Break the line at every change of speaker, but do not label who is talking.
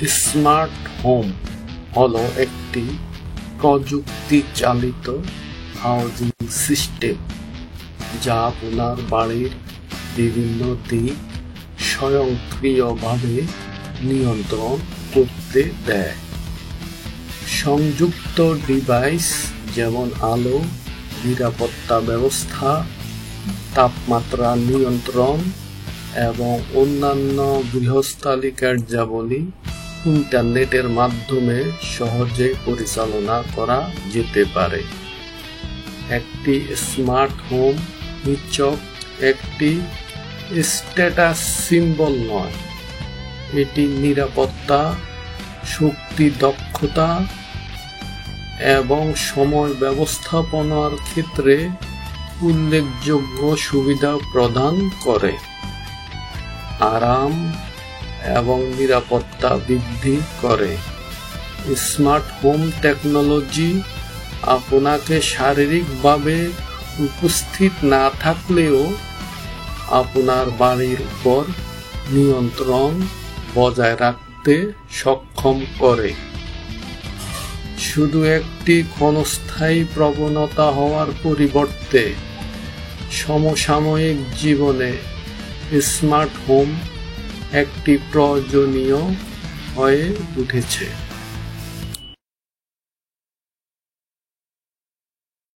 Smart home হলো একটি প্রযুক্তি চালিত হাউজিং সিস্টেম যা আপনার বাড়ির বিভিন্ন দিক স্বয়ংক্রিয়ভাবে নিয়ন্ত্রণ করতে দেয়। সংযুক্ত ডিভাইস যেমন আলো, নিরাপত্তা ব্যবস্থা, তাপমাত্রা নিয়ন্ত্রণ এবং অন্যান্য গৃহস্থালী কার্যাবলী ইন্টারনেটের মাধ্যমে সহজে পরিচালনা করা যেতে পারে। একটি স্মার্ট হোম নিছক একটি স্ট্যাটাস সিম্বল নয়, এটি নিরাপত্তা, শক্তি দক্ষতা এবং সময় ব্যবস্থাপনার ক্ষেত্রে উল্লেখযোগ্য সুবিধা প্রদান করে। আরাম এবং নিরাপত্তা বৃদ্ধি করে। স্মার্ট হোম টেকনোলজি আপনাকে শারীরিকভাবে উপস্থিত না থাকলেও আপনার বাড়ির উপর নিয়ন্ত্রণ বজায় রাখতে সক্ষম করে। শুধু একটি ক্ষণস্থায়ী প্রবণতা হওয়ার পরিবর্তে সমসাময়িক জীবনে স্মার্ট হোম একটি প্রয়োজনীয় হয়ে উঠেছে।